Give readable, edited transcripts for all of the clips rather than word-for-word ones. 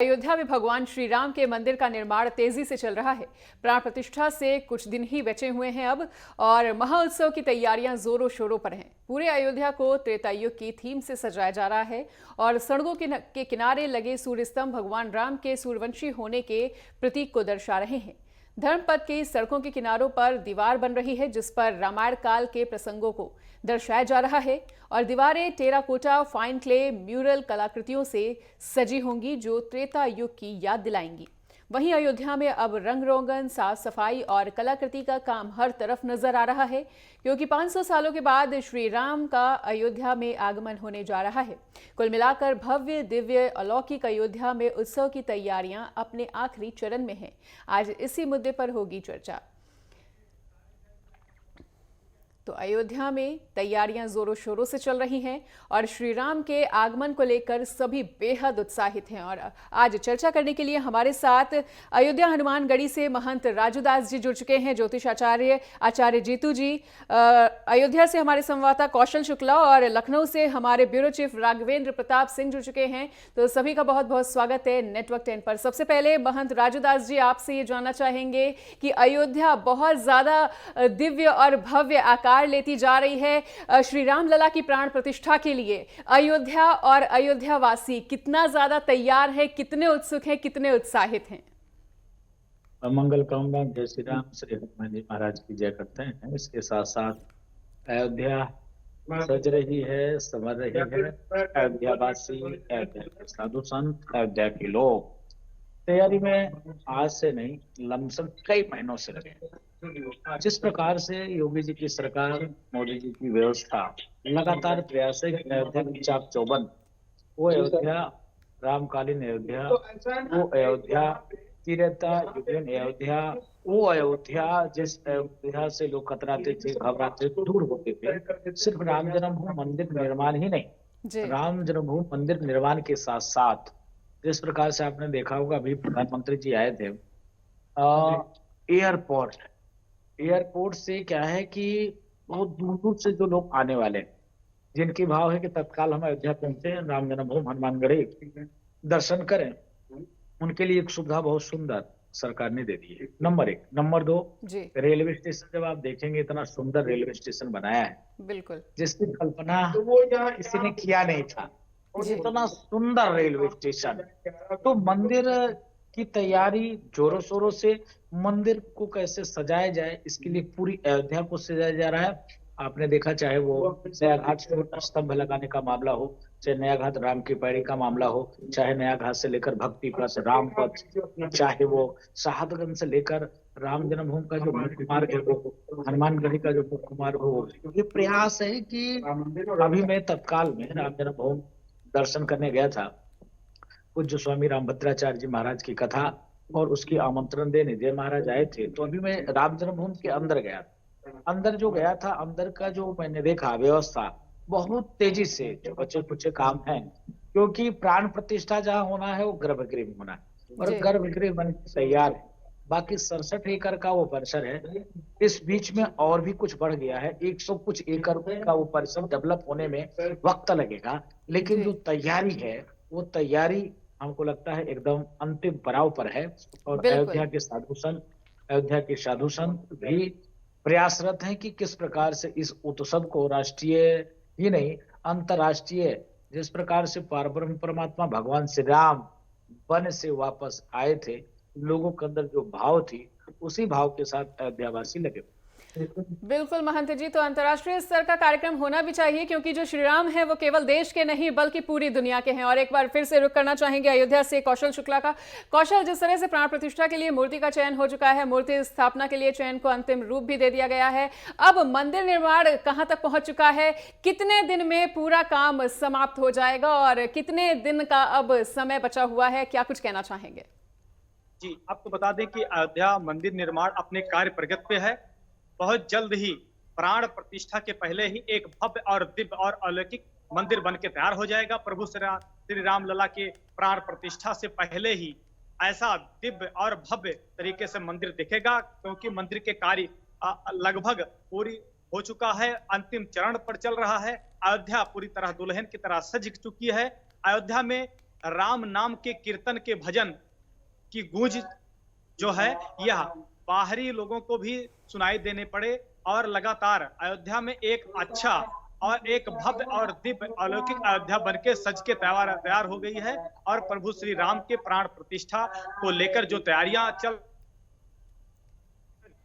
अयोध्या में भगवान श्री राम के मंदिर का निर्माण तेजी से चल रहा है। प्राण प्रतिष्ठा से कुछ दिन ही बचे हुए हैं अब, और महाउत्सव की तैयारियां जोरों शोरों पर हैं। पूरे अयोध्या को त्रेता युग की थीम से सजाया जा रहा है और सड़कों के किनारे लगे सूर्य स्तंभ भगवान राम के सूर्यवंशी होने के प्रतीक को दर्शा रहे हैं। धर्मपथ की सड़कों के किनारों पर दीवार बन रही है जिस पर रामायण काल के प्रसंगों को दर्शाया जा रहा है, और दीवारें टेराकोटा, फाइन क्ले, म्यूरल कलाकृतियों से सजी होंगी जो त्रेता युग की याद दिलाएंगी। वहीं अयोध्या में अब रंग रोगन, साफ सफाई और कलाकृति का काम हर तरफ नजर आ रहा है, क्योंकि 500 सालों के बाद श्री राम का अयोध्या में आगमन होने जा रहा है। कुल मिलाकर भव्य, दिव्य, अलौकिक अयोध्या में उत्सव की तैयारियां अपने आखिरी चरण में हैं। आज इसी मुद्दे पर होगी चर्चा। तो अयोध्या में तैयारियां जोरों शोरों से चल रही हैं और श्री राम के आगमन को लेकर सभी बेहद उत्साहित हैं। और आज चर्चा करने के लिए हमारे साथ अयोध्या हनुमानगढ़ी से महंत राजूदास जी जुड़ चुके हैं, ज्योतिष आचार्य जीतू जी, अयोध्या से हमारे संवाददाता कौशल शुक्ला और लखनऊ से हमारे ब्यूरो चीफ राघवेंद्र प्रताप सिंह जुड़ चुके हैं। तो सभी का बहुत बहुत स्वागत है नेटवर्क 10 पर। सबसे पहले महंत राजूदास जी, आपसे ये जानना चाहेंगे कि अयोध्या बहुत ज्यादा दिव्य और भव्य आकार लेती जा रही है श्री राम लला की प्राण प्रतिष्ठा के लिए। अयोध्या और अयोध्या वासी कितना ज्यादा तैयार है, कितने उत्सुक हैं, कितने उत्साहित हैं? मंगल कामना, जय श्री राम, श्री हनुमान जी महाराज की जय करते हैं। इसके साथ साथ अयोध्या सज रही है, संवर रही है। अयोध्या वासी, अयोध्या के साधु संत, अयोध्या के लोग तैयारी में आज से नहीं, लमसम कई महीनों से लगे। जिस प्रकार से योगी जी की सरकार, मोदी जी की व्यवस्था, लगातार प्रयास है कि अयोध्या की चाक चौबंद, वो अयोध्या रामकालीन अयोध्या, वो अयोध्या तीरता युगीन अयोध्या, वो अयोध्या जिस अयोध्या से लोग कतराते थे, घबराते थे, दूर होते थे। सिर्फ राम जन्मभूमि मंदिर निर्माण ही नहीं, राम जन्मभूमि मंदिर निर्माण के साथ साथ जिस प्रकार से आपने देखा होगा, अभी प्रधानमंत्री जी आए थे, एयरपोर्ट से क्या है कि बहुत दूर दूर से जो लोग आने वाले, जिनकी भाव है कि तत्काल हम अयोध्या पहुंचे, राम जन्मभूमि हनुमानगढ़ी दर्शन करें, उनके लिए एक सुविधा बहुत सुंदर सरकार ने दे दी है। नंबर 1। नंबर 2, रेलवे स्टेशन जब आप देखेंगे, इतना सुंदर रेलवे स्टेशन बनाया है, बिल्कुल, जिसकी कल्पना किसी ने किया नहीं था। इतना सुंदर रेलवे स्टेशन। तो मंदिर की तैयारी जोरों शोरों से, मंदिर को कैसे सजाया जाए इसके लिए पूरी अयोध्या को सजाया जा रहा है। आपने देखा, चाहे वो नया घाट स्तंभ लगाने का मामला हो, चाहे नया घाट राम की पैड़ी का मामला हो, चाहे नया घाट से लेकर भक्ति पथ, राम पथ, चाहे वो शहादगंज से लेकर राम जन्मभूमि का जो मुख्य मार्ग है, वो हनुमानगढ़ी का जो मुख्य मार्ग हो, ये प्रयास है कि अभी मैं तत्काल में राम जन्मभूमि दर्शन करने गया था। पूज्य स्वामी रामभद्राचार्य जी महाराज की कथा और उसकी आमंत्रण देने जय महाराज आए थे, तो अभी मैं राम जन्मभूमि के अंदर गया। अंदर जो गया था, अंदर का जो मैंने देखा व्यवस्था, बहुत तेजी से जो बचे कुछ काम है, क्योंकि प्राण प्रतिष्ठा जहाँ होना है वो गर्भगृह में होना है, और गर्भगृह बन तैयार है। बाकी 67 एकड़ का वो परिसर है। इस बीच में और भी कुछ बढ़ गया है, 100 कुछ एकड़ का वो परिसर डेवलप होने में वक्त लगेगा, लेकिन जो तैयारी है वो तैयारी हमको लगता है एकदम अंतिम पड़ाव पर है। और अयोध्या के साधु संत भी प्रयासरत हैं कि किस प्रकार से इस उत्सव को राष्ट्रीय ही नहीं, अंतर्राष्ट्रीय, जिस प्रकार से पारब्रह्म परमात्मा भगवान श्री राम वन से वापस आए थे, लोगों के अंदर जो भाव थी, उसी भाव के साथ अयोध्यावासी लगे। बिल्कुल महंत जी, तो अंतर्राष्ट्रीय स्तर का कार्यक्रम होना भी चाहिए, क्योंकि जो श्री राम है वो केवल देश के नहीं बल्कि पूरी दुनिया के हैं। और एक बार फिर से रुख करना चाहेंगे अयोध्या से कौशल शुक्ला का। कौशल, जिस तरह से प्राण प्रतिष्ठा के लिए मूर्ति का चयन हो चुका है, मूर्ति स्थापना के लिए चयन को अंतिम रूप भी दे दिया गया है, अब मंदिर निर्माण कहां तक पहुंच चुका है? कितने दिन में पूरा काम समाप्त हो जाएगा और कितने दिन का अब समय बचा हुआ है? क्या कुछ कहना चाहेंगे? जी, आपको बता दें कि अयोध्या मंदिर निर्माण अपने कार्य प्रगति पे है। बहुत जल्द ही प्राण प्रतिष्ठा के पहले ही एक भव्य और दिव्य और अलौकिक मंदिर बन के तैयार हो जाएगा। प्रभु श्री राम लला के प्राण प्रतिष्ठा से पहले ही ऐसा दिव्य और भव्य तरीके से मंदिर दिखेगा, क्योंकि मंदिर के कार्य लगभग पूरी हो चुका है, अंतिम चरण पर चल रहा है। अयोध्या पूरी तरह दुल्हन की तरह सज चुकी है। अयोध्या में राम नाम के कीर्तन के भजन की गूंज जो है यह बाहरी लोगों को भी सुनाई देने पड़े और लगातार अयोध्या में एक अच्छा और एक भव्य और दिव्य अलौकिक अयोध्या बनके सज के तैयार हो गई है। और प्रभु श्री राम के प्राण प्रतिष्ठा को लेकर जो तैयारियां चल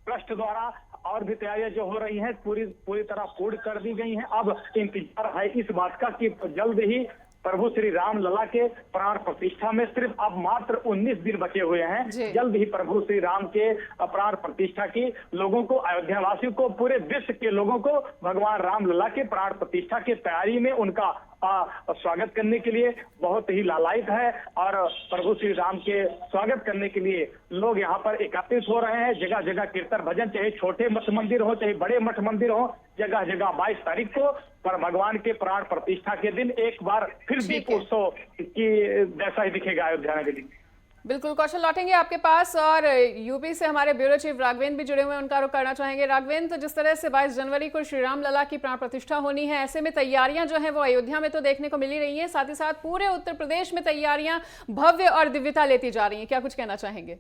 ट्रस्ट द्वारा और भी तैयारियां जो हो रही हैं पूरी तरह पूर्ण कर दी गई हैं। अब इंतजार है इस बात का कि जल्द ही प्रभु श्री राम लला के प्राण प्रतिष्ठा में सिर्फ अब मात्र 19 दिन बचे हुए हैं। जल्द ही प्रभु श्री राम के प्राण प्रतिष्ठा की लोगों को, अयोध्या वासियों को, पूरे विश्व के लोगों को भगवान राम लला के प्राण प्रतिष्ठा की तैयारी में उनका स्वागत करने के लिए बहुत ही लालायित है। और प्रभु श्री राम के स्वागत करने के लिए लोग यहाँ पर एकत्रित हो रहे हैं। जगह जगह कीर्तन भजन, चाहे छोटे मठ मंदिर हो चाहे बड़े मठ मंदिर हो, जगह जगह 22 तारीख को पर भगवान के प्राण प्रतिष्ठा के दिन एक बार फिर दीपोत्सव की जैसा ही दिखेगा अयोध्या नगरी। बिल्कुल कौशल, लौटेंगे आपके पास और यूपी से हमारे ब्यूरो चीफ राघवेंद्र भी जुड़े हुए हैं, उनका रुख करना चाहेंगे। राघवेंद्र, तो जिस तरह से 22 जनवरी को श्री राम लला की प्राण प्रतिष्ठा होनी है, ऐसे में तैयारियां जो है वो अयोध्या में तो देखने को मिल ही रही हैं, साथ ही साथ पूरे उत्तर प्रदेश में तैयारियां भव्य और दिव्यता लेती जा रही हैं, क्या कुछ कहना चाहेंगे?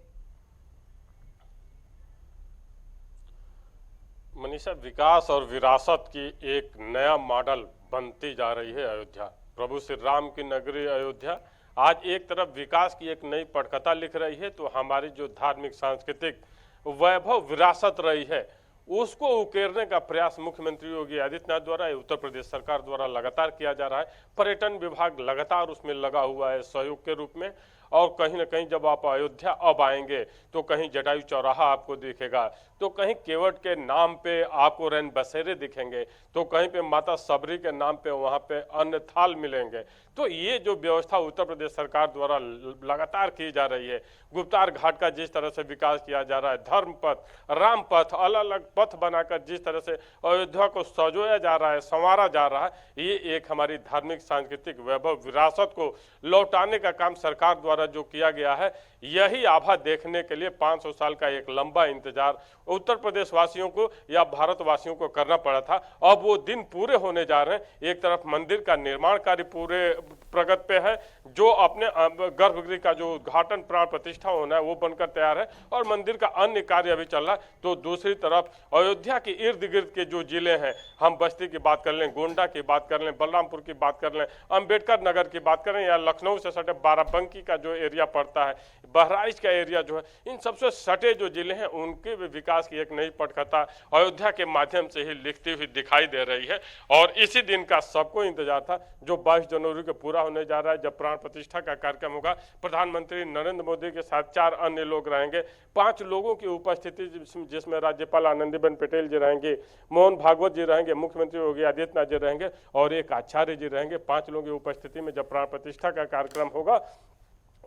मनीषा, विकास और विरासत की एक नया मॉडल बनती जा रही है अयोध्या। प्रभु श्री राम की नगरी अयोध्या आज एक तरफ विकास की एक नई पटकथा लिख रही है, तो हमारी जो धार्मिक सांस्कृतिक वैभव विरासत रही है उसको उकेरने का प्रयास मुख्यमंत्री योगी आदित्यनाथ द्वारा, उत्तर प्रदेश सरकार द्वारा लगातार किया जा रहा है। पर्यटन विभाग लगातार उसमें लगा हुआ है सहयोग के रूप में। और कहीं ना कहीं जब आप अयोध्या अब आएंगे तो कहीं जटायु चौराहा आपको दिखेगा, तो कहीं केवट के नाम पे आपको रैन बसेरे दिखेंगे, तो कहीं पे माता सबरी के नाम पे वहाँ पे अन्न थाल मिलेंगे। तो ये जो व्यवस्था उत्तर प्रदेश सरकार द्वारा लगातार की जा रही है, गुप्तार घाट का जिस तरह से विकास किया जा रहा है, धर्म पथ, राम पथ, अलग अलग पथ बनाकर जिस तरह से अयोध्या को सजोया जा रहा है, संवारा जा रहा है, ये एक हमारी धार्मिक सांस्कृतिक वैभव विरासत को लौटाने का काम सरकार द्वारा जो किया गया है। यही आभा देखने के लिए 500 साल का एक लंबा इंतजार उत्तर प्रदेश वासियों को या भारतवासियों को करना पड़ा था। अब वो दिन पूरे होने जा रहे हैं। एक तरफ मंदिर का निर्माण कार्य पूरे प्रगति पे है, जो अपने गर्भगृह का जो उद्घाटन प्राण प्रतिष्ठा होना है वो बनकर तैयार है, और मंदिर का अन्य कार्य अभी चल रहा है। तो दूसरी तरफ अयोध्या के इर्द गिर्द के जो जिले हैं, हम बस्ती की बात कर लें, गोंडा की बात कर लें, बलरामपुर की बात कर लें, अंबेडकर नगर की बात करें, या लखनऊ से सटे बाराबंकी का जो एरिया पड़ता है, बहराइच का एरिया जो है, इन सबसे सटे जो जिले हैं उनके विकास की एक नई पटकथा अयोध्या के माध्यम से ही लिखती हुई दिखाई दे रही है। और इसी दिन का सबको इंतजार था जो 22 जनवरी को पूरा होने जा रहा है, जब प्राण प्रतिष्ठा का कार्यक्रम होगा। प्रधानमंत्री नरेंद्र मोदी के साथ 4 अन्य लोग रहेंगे, 5 लोगों की उपस्थिति जिसमें राज्यपाल आनंदीबेन पटेल जी रहेंगे, मोहन भागवत जी रहेंगे, मुख्यमंत्री योगी आदित्यनाथ जी रहेंगे और एक आचार्य जी रहेंगे। 5 लोगों की उपस्थिति में जब प्राण प्रतिष्ठा का कार्यक्रम होगा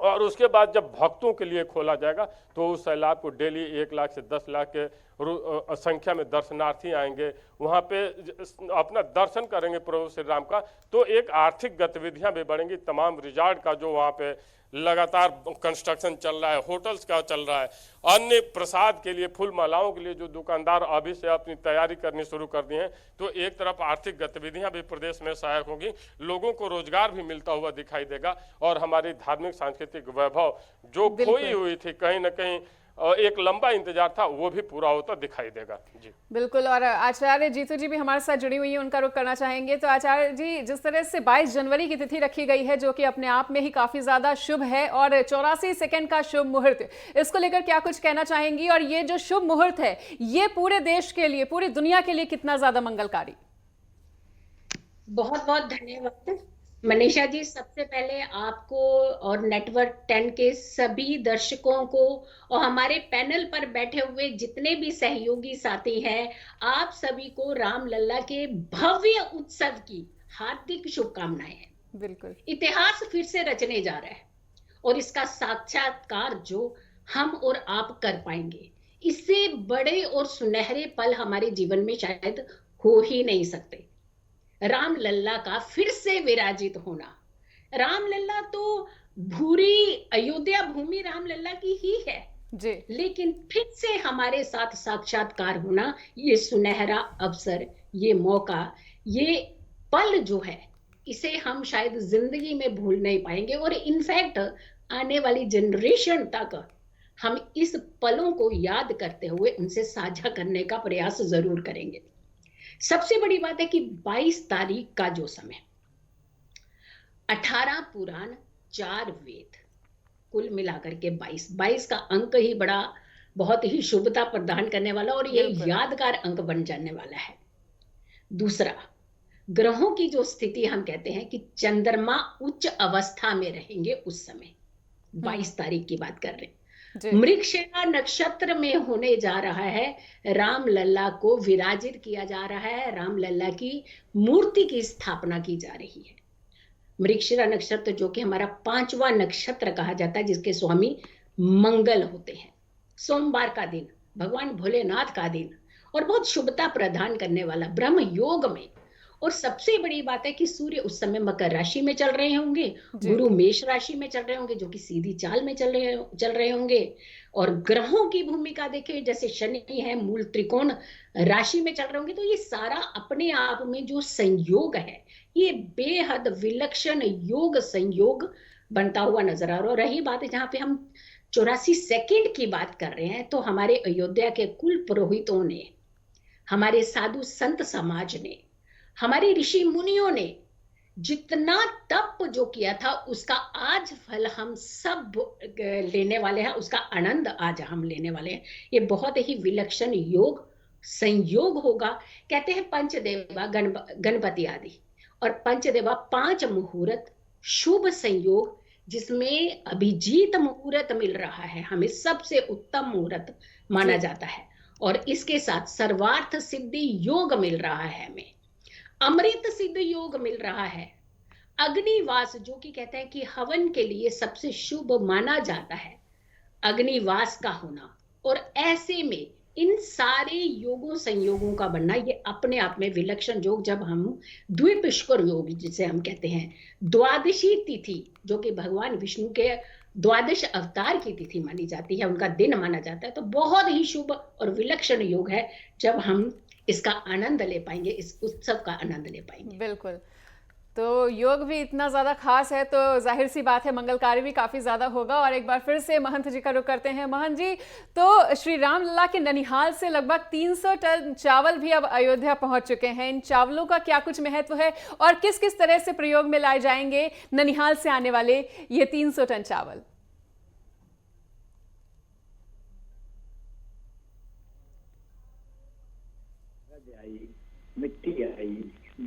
और उसके बाद जब भक्तों के लिए खोला जाएगा तो उस सैलाब को डेली 1 लाख से 10 लाख के संख्या में दर्शनार्थी आएंगे, वहाँ पे अपना दर्शन करेंगे प्रभु श्री राम का। तो एक आर्थिक गतिविधियां भी बढ़ेंगी। तमाम रिजॉर्ट का जो वहाँ पे लगातार कंस्ट्रक्शन चल रहा है, होटल्स का चल रहा है, अन्य प्रसाद के लिए, फूल मालाओं के लिए जो दुकानदार अभी से अपनी तैयारी करनी शुरू कर दी हैं, तो एक तरफ आर्थिक गतिविधियां भी प्रदेश में सहायक होगी, लोगों को रोजगार भी मिलता हुआ दिखाई देगा। और हमारी धार्मिक सांस्कृतिक वैभव जो खोई हुई थी, कहीं ना कहीं एक लंबा इंतजार था, वो भी पूरा होता दिखाई देगा। जी बिल्कुल। और आचार्य जीतू जी भी हमारे साथ जुड़ी हुई है, उनका रुख करना चाहेंगे। तो आचार्य जी, जिस तरह से 22 जनवरी की तिथि रखी गई है, जो कि अपने आप में ही काफी ज्यादा शुभ है, और 84 सेकंड का शुभ मुहूर्त, इसको लेकर क्या कुछ कहना चाहेंगी? और ये जो शुभ मुहूर्त है, ये पूरे देश के लिए, पूरी दुनिया के लिए कितना ज्यादा मंगलकारी? बहुत बहुत धन्यवाद मनीषा जी। सबसे पहले आपको और नेटवर्क 10 के सभी दर्शकों को और हमारे पैनल पर बैठे हुए जितने भी सहयोगी साथी हैं, आप सभी को रामलला के भव्य उत्सव की हार्दिक शुभकामनाएं हैं। बिल्कुल। इतिहास फिर से रचने जा रहा है और इसका साक्षात्कार जो हम और आप कर पाएंगे, इससे बड़े और सुनहरे पल हमारे जीवन में शायद हो ही नहीं सकते। रामलला का फिर से विराजित होना, रामलला तो भूरी अयोध्या भूमि रामलला की ही है जी, लेकिन फिर से हमारे साथ साक्षात्कार होना, ये सुनहरा अवसर, ये मौका, ये पल जो है, इसे हम शायद जिंदगी में भूल नहीं पाएंगे, और इनफैक्ट आने वाली जनरेशन तक हम इस पलों को याद करते हुए उनसे साझा करने का प्रयास जरूर करेंगे। सबसे बड़ी बात है कि 22 तारीख का जो समय, 18 पुराण, 4 वेद, कुल मिलाकर के 22 का अंक ही बड़ा बहुत ही शुभता प्रदान करने वाला और ये यादगार अंक बन जाने वाला है। दूसरा, ग्रहों की जो स्थिति हम कहते हैं कि चंद्रमा उच्च अवस्था में रहेंगे उस समय, 22 तारीख की बात कर रहे हैं। मृगशिरा नक्षत्र में होने जा रहा है, राम लल्ला को विराजित किया जा रहा है, राम लल्ला की मूर्ति की स्थापना की जा रही है। मृगशिरा नक्षत्र जो कि हमारा 5वां नक्षत्र कहा जाता है, जिसके स्वामी मंगल होते हैं, सोमवार का दिन, भगवान भोलेनाथ का दिन, और बहुत शुभता प्रदान करने वाला, ब्रह्म योग में। और सबसे बड़ी बात है कि सूर्य उस समय मकर राशि में चल रहे होंगे, गुरु मेष राशि में चल रहे होंगे, जो कि सीधी चाल में चल रहे होंगे। और ग्रहों की भूमिका देखें, जैसे शनि है मूल त्रिकोण राशि में चल रहे होंगे। तो ये सारा अपने आप में जो संयोग है, ये बेहद विलक्षण योग संयोग बनता हुआ नजर आ रहा है। रही बात है जहां पे हम 84 सेकंड की बात कर रहे हैं, तो हमारे अयोध्या के कुल पुरोहितों ने, हमारे साधु संत समाज ने, हमारे ऋषि मुनियों ने जितना तप जो किया था, उसका आज फल हम सब लेने वाले हैं, उसका आनंद आज हम लेने वाले हैं। ये बहुत ही विलक्षण योग संयोग होगा। कहते हैं पंचदेवा गणपति आदि, और पंचदेवा 5 मुहूर्त शुभ संयोग, जिसमें अभिजीत मुहूर्त मिल रहा है, हमें सबसे उत्तम मुहूर्त माना जाता है। और इसके साथ सर्वार्थ सिद्धि योग मिल रहा है, हमें अमृत सिद्ध योग मिल रहा है। अग्निवास जो कि कहते हैं कि हवन के लिए सबसे शुभ माना जाता है, अग्निवास का होना। और ऐसे में इन सारे योगों संयोगों का बनना, ये अपने आप में विलक्षण योग। जब हम द्विपुष्कर योग जिसे हम कहते हैं, द्वादशी तिथि जो कि भगवान विष्णु के 12 अवतार की तिथि मानी जाती है, उनका दिन माना जाता है, तो बहुत ही शुभ और विलक्षण योग है जब हम इसका आनंद ले पाएंगे, इस उत्सव का आनंद ले पाएंगे। बिल्कुल, तो योग भी इतना ज़्यादा खास है तो जाहिर सी बात है मंगल कार्य भी काफ़ी ज़्यादा होगा। और एक बार फिर से महंत जी का रुख करते हैं। महंत जी, तो श्री राम लला के ननिहाल से लगभग 300 टन चावल भी अब अयोध्या पहुंच चुके हैं। इन चावलों का क्या कुछ महत्व है और किस किस तरह से प्रयोग में लाए जाएंगे ननिहाल से आने वाले ये 300 टन चावल? मिट्टी आई,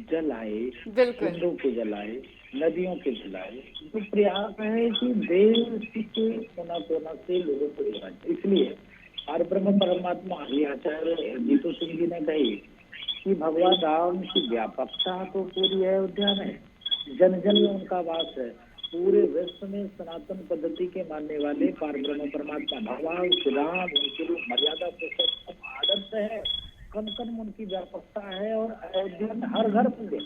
जल आए, बिल्कुल को जलाए, नदियों के जलाए, तो प्रयास है कि देश के कोना कोना से लोगों को जोड़ा। इसलिए और ब्रह्म परमात्मा आचार्य जीतू सिंह जी ने कही कि भगवान राम की व्यापकता तो पूरी है अयोध्या में, जन जन में उनका वास है। पूरे विश्व में सनातन पद्धति के मानने वाले पार ब्रह्म परमात्मा भगवान श्री राम, उनकी मर्यादा पुरुषोत्तम आदर्श है, कण कण में उनकी व्यापकता है। और अयोध्या में हर घर मंदिर,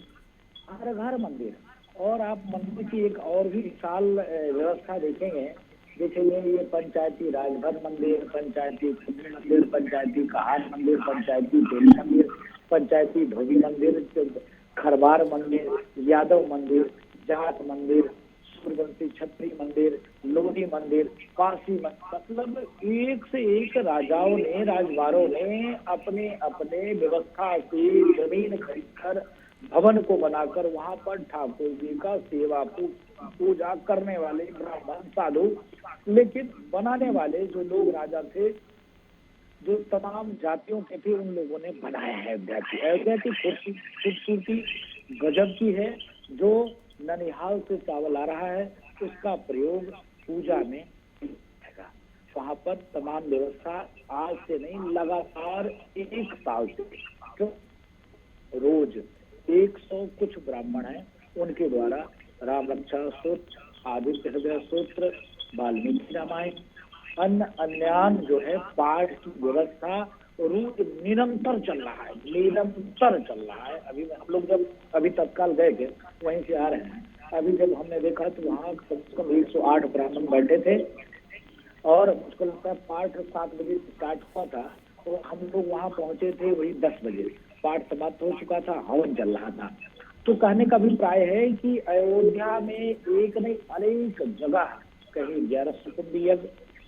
हर घर मंदिर। और आप मंदिर की एक और भी विशाल व्यवस्था देखेंगे, देखेंगे ये पंचायती राजभर मंदिर, पंचायती मंदिर, पंचायती कहार मंदिर, पंचायती तेल मंदिर, पंचायती धोबी मंदिर, खरवार मंदिर, यादव मंदिर, जाट मंदिर, सूर्यवंशी छत्री मंदिर, लोधी मंदिर, काशी मंदिर। मतलब एक से एक राजाओं ने, राजवारों ने अपने अपने व्यवस्था से जमीन खरीदकर, भवन को बनाकर वहां पर ठाकुर जी का सेवा पूजा करने वाले ब्राह्मण साधु, लेकिन बनाने वाले जो लोग राजा थे, जो तमाम जातियों के थे, उन लोगों ने बनाया है अयोध्या की खूबसूरती गजब की है। जो ननिहाल से चावल आ रहा है उसका प्रयोग पूजा में होगा। वहाँ पर तमाम व्यवस्था आज से नहीं, लगातार 1 साल से, तो रोज 100 कुछ ब्राह्मण हैं, उनके द्वारा राम रक्षा सूत्र, आदित्य हृदय सूत्र, वाल्मीकि रामायण, अन्यान जो है पाठ की व्यवस्था रोज निरंतर चल रहा है, निरंतर चल रहा है। अभी हम लोग जब अभी तत्काल गए थे, वहीं से आ रहे हैं, अभी जब हमने देखा तो वहाँ कम से कम 108 ब्राह्मण बैठे थे। और मुझको लगता है पाठ 7 बजे स्टार्ट हुआ था, और हम लोग वहाँ पहुंचे थे वही 10 बजे, पाठ समाप्त हो चुका था, हवन चल रहा था। तो कहने का अभिप्राय है कि अयोध्या में एक नहीं अनेक जगह, कहीं 1100 कुंडी यज्ञ,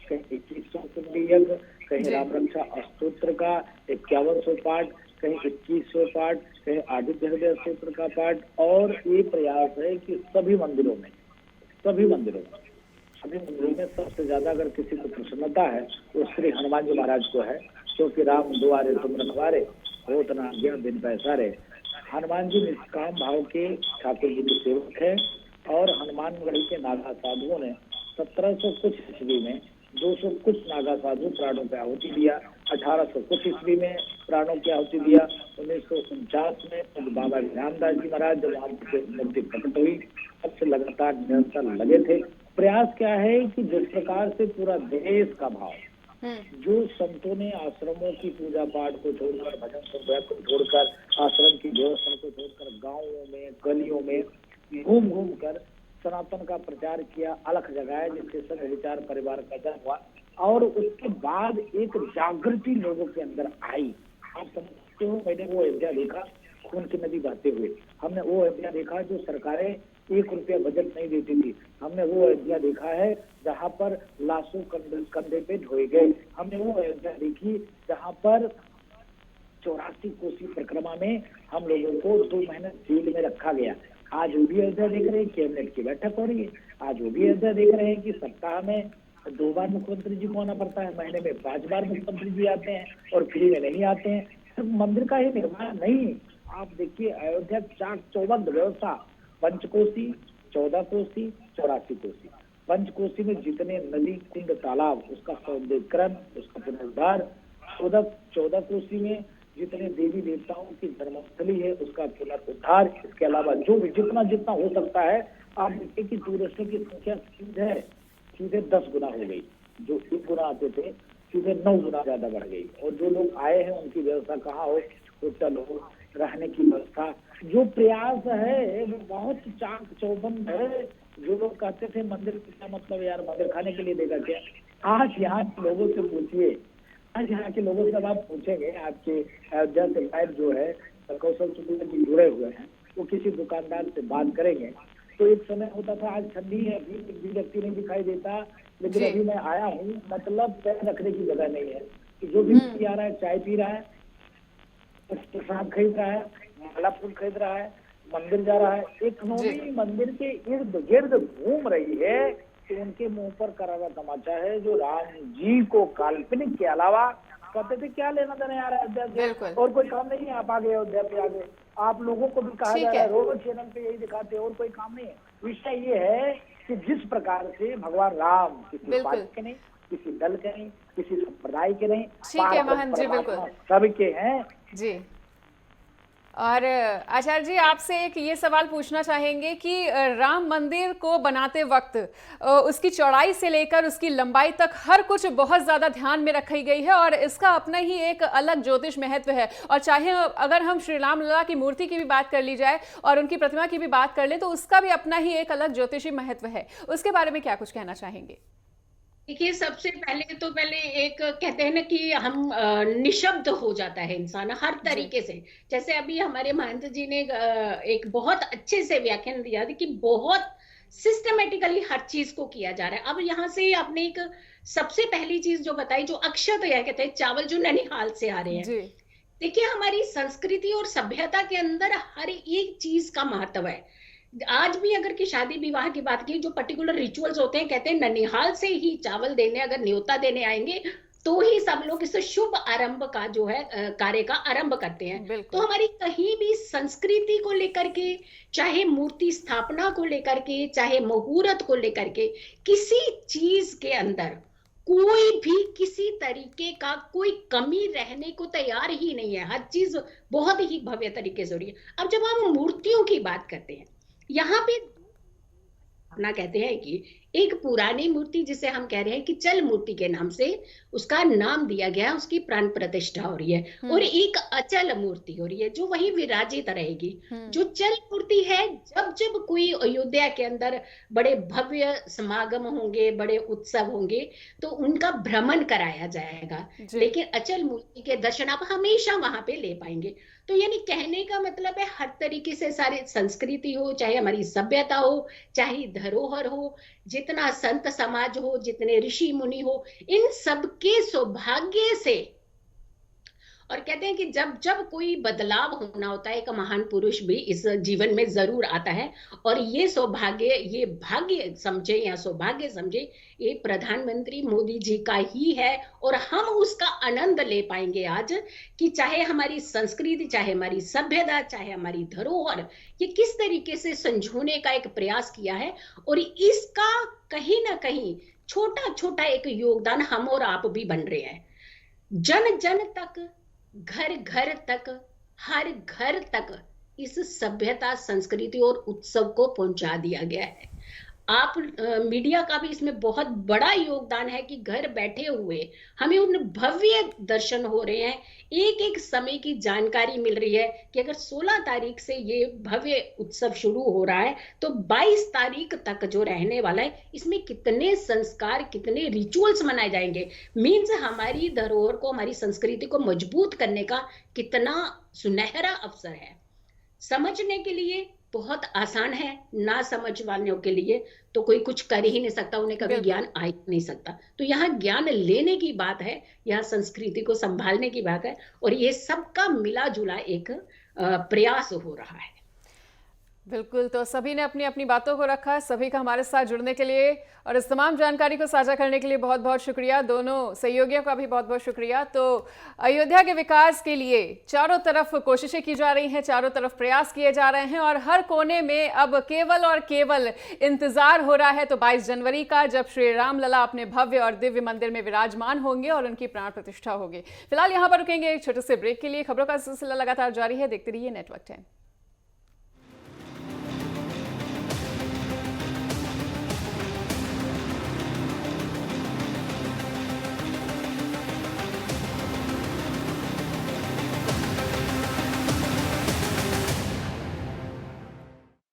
कहीं 2100 कुंडी यज्ञ, कहीं जी। राम रक्षा स्तोत्र का 5100 पाठ, कहीं 2100 पाठ, कहीं आदित्य हृदय स्तोत्र का पाठ। और ये प्रयास है कि सभी मंदिरों में सबसे ज्यादा अगर किसी को प्रसन्नता है तो श्री हनुमान जी महाराज को है, क्योंकि राम दुआरे तुम रखवारे, होत न आज्ञा बिन पैसारे। हनुमान जी निष्काम भाव के ठाकुर जी के सेवक है, और हनुमानगढ़ी के नागा साधुओं ने 1700 कुछ ईस्वी में 200 कुछ नागा साधु प्राणों पे आहुति दिया, 1800 कुछ ईस्वी में प्राणों की आहुति दिया, 1949 में बाबा रामदास जी महाराज जब वहां मूर्ति प्रकट हुई, तब से लगातार निरंतर लगे थे। प्रयास क्या है कि जिस प्रकार से पूरा देश का भाव, जो संतों ने आश्रमों की पूजा पाठ को छोड़कर, भजन संध्या को छोड़कर, आश्रम की व्यवस्था को छोड़कर गांवों में गलियों में घूम घूम कर सनातन का प्रचार किया, अलख जगाया, जिससे सब विचार परिवार का जन्म हुआ। और उसके बाद एक जागृति लोगों के अंदर आई। आप समझते हो, मैंने वो अयोध्या देखा खून की नदी बहते हुए, हमने वो अयोध्या देखा जो सरकारें 1 रुपया बजट नहीं देती थी, हमने वो अयोध्या देखा है जहाँ पर लाशों कंधे पे ढोए गए, हमने वो अयोध्या देखी जहाँ पर 84 कोसी परिक्रमा में हम लोगों को 2 महीने जेल में रखा गया। आज वो भी अयोध्या देख रहे हैं, कैबिनेट की बैठक हो रही है। आज वो भी अयोध्या देख रहे हैं कि सप्ताह में 2 बार मुख्यमंत्री जी को आना पड़ता है, महीने में 5 बार मुख्यमंत्री जी आते हैं और फ्री में नहीं आते हैं। सिर्फ मंदिर का ही निर्माण नहीं, आप देखिए अयोध्या चाक चौबंद व्यवस्था, पंचकोसी, 14 कोसी, 84 कोसी। पंचकोसी में जितने नदी कुंड तालाब, उसका सौंदर्यीकरण, उसका पुनरुद्धार। 14 कोसी में जितने देवी देवताओं की धर्मस्थली है, उसका पुनरुद्धार। इसके अलावा जो भी जितना हो सकता है, आप देखिए कि टूरिस्टों की संख्या सीधे 10 गुना हो गई। जो 1 गुना आते थे, सीधे 9 गुना ज्यादा बढ़ गई। और जो लोग आए हैं उनकी व्यवस्था कहाँ हो, होटल हो, रहने की व्यवस्था। जो प्रयास है वो बहुत चाक चौबंद है। जो लोग कहते थे मंदिर का मतलब यार मंदिर खाने के लिए देगा क्या, आज यहाँ के लोगों से पूछिए, आज यहाँ के लोगों से आप पूछेंगे, आपके अयोध्या से लाइव जो है कौशल चतुर्वेदी जी जुड़े हुए हैं, वो किसी दुकानदार से बात करेंगे तो एक समय होता था, आज ठंडी है, अभी व्यक्ति नहीं दिखाई देता, लेकिन अभी मैं आया हूँ, मतलब पैर रखने की जगह नहीं है। जो भी आ रहा है, चाय पी रहा है, प्रसाद खरीद रहा है, माला फूल खरीद रहा है, मंदिर जा रहा है। एक नौमी मंदिर के इर्द गिर्द घूम रही है कि उनके मुंह पर करारा तमाचा है, जो राम जी को काल्पनिक के अलावा कहते थे क्या लेना देना यार अयोध्या से, और कोई काम नहीं है, आप आगे अयोध्या पे आगे। आप लोगों को भी कहा जा रहा है, रोज चैनल पे यही दिखाते, और कोई काम नहीं है। विषय ये है कि जिस प्रकार से भगवान राम किसी पार्टी के नहीं, किसी दल के नहीं, किसी संप्रदाय के नहीं, महंत जी बिल्कुल सबके हैं जी। और आचार्य जी, आपसे एक ये सवाल पूछना चाहेंगे कि राम मंदिर को बनाते वक्त उसकी चौड़ाई से लेकर उसकी लंबाई तक हर कुछ बहुत ज़्यादा ध्यान में रखी गई है, और इसका अपना ही एक अलग ज्योतिष महत्व है। और चाहे अगर हम श्री राम लला की मूर्ति की भी बात कर ली जाए और उनकी प्रतिमा की भी बात कर लें, तो उसका भी अपना ही एक अलग ज्योतिषी महत्व है। उसके बारे में क्या कुछ कहना चाहेंगे? देखिए, सबसे पहले एक कहते हैं ना कि हम निशब्द हो जाता है इंसान हर तरीके से। जैसे अभी हमारे महंत जी ने एक बहुत अच्छे से व्याख्यान दिया कि बहुत सिस्टमेटिकली हर चीज को किया जा रहा है। अब यहाँ से आपने एक सबसे पहली चीज जो बताई, जो अक्षत या कहते हैं चावल, जो ननिहाल से आ रहे हैं। देखिए, हमारी संस्कृति और सभ्यता के अंदर हर एक चीज का महत्व है। आज भी अगर की शादी विवाह की बात की, जो पर्टिकुलर रिचुअल्स होते हैं, कहते हैं ननिहाल से ही चावल देने, अगर न्योता देने आएंगे तो ही सब लोग इस शुभ आरंभ का जो है कार्य का आरंभ करते हैं। तो हमारी कहीं भी संस्कृति को लेकर के, चाहे मूर्ति स्थापना को लेकर के, चाहे मुहूर्त को लेकर के, किसी चीज के अंदर कोई भी किसी तरीके का कोई कमी रहने को तैयार ही नहीं है। हर चीज बहुत ही भव्य तरीके से हो रही है। अब जब हम मूर्तियों की बात करते हैं, यहाँ पे अपना कहते हैं कि एक पुरानी मूर्ति, जिसे हम कह रहे हैं कि चल मूर्ति के नाम से उसका नाम दिया गया, उसकी प्राण प्रतिष्ठा हो रही है, और एक अचल मूर्ति हो रही है जो वही विराजित रहेगी। जो चल मूर्ति है, जब जब कोई अयोध्या के अंदर बड़े भव्य समागम होंगे, बड़े उत्सव होंगे, तो उनका भ्रमण कराया जाएगा, लेकिन अचल मूर्ति के दर्शन आप हमेशा वहां पे ले पाएंगे। तो यानी कहने का मतलब है हर तरीके से सारी संस्कृति हो, चाहे हमारी सभ्यता हो, चाहे धरोहर हो, जितना संत समाज हो, जितने ऋषि मुनि हो, इन सबके सौभाग्य से, और कहते हैं कि जब जब कोई बदलाव होना होता है, एक महान पुरुष भी इस जीवन में जरूर आता है, और ये सौभाग्य, ये भाग्य समझे या सौभाग्य समझे, ये प्रधानमंत्री मोदी जी का ही है। और हम उसका आनंद ले पाएंगे आज कि चाहे हमारी संस्कृति, चाहे हमारी सभ्यता, चाहे हमारी धरोहर, ये किस तरीके से संजोने का एक प्रयास किया है, और इसका कहीं ना कहीं छोटा छोटा एक योगदान हम और आप भी बन रहे हैं। जन जन तक, घर घर तक, हर घर तक इस सभ्यता, संस्कृति और उत्सव को पहुंचा दिया गया है। आप मीडिया का भी इसमें बहुत बड़ा योगदान है कि घर बैठे हुए हमें उन भव्य दर्शन हो रहे हैं, एक एक समय की जानकारी मिल रही है कि अगर 16 तारीख से ये भव्य उत्सव शुरू हो रहा है तो 22 तारीख तक जो रहने वाला है, इसमें कितने संस्कार, कितने रिचुअल्स मनाए जाएंगे। मीन्स हमारी धरोहर को, हमारी संस्कृति को मजबूत करने का कितना सुनहरा अवसर है। समझने के लिए बहुत आसान है, ना समझ वालों के लिए तो कोई कुछ कर ही नहीं सकता, उन्हें कभी ज्ञान आ ही नहीं सकता। तो यहाँ ज्ञान लेने की बात है, यहाँ संस्कृति को संभालने की बात है, और ये सबका मिला जुला एक प्रयास हो रहा है। बिल्कुल, तो सभी ने अपनी अपनी बातों को रखा। सभी का हमारे साथ जुड़ने के लिए और इस तमाम जानकारी को साझा करने के लिए बहुत बहुत शुक्रिया। दोनों सहयोगियों का भी बहुत बहुत शुक्रिया। तो अयोध्या के विकास के लिए चारों तरफ कोशिशें की जा रही हैं, चारों तरफ प्रयास किए जा रहे हैं, और हर कोने में अब केवल और केवल इंतजार हो रहा है तो 22 जनवरी का, जब श्री राम लला अपने भव्य और दिव्य मंदिर में विराजमान होंगे और उनकी प्राण प्रतिष्ठा होगी। फिलहाल यहाँ पर रुकेंगे एक छोटे से ब्रेक के लिए। खबरों का सिलसिला लगातार जारी है, देखते रहिए नेटवर्क 10।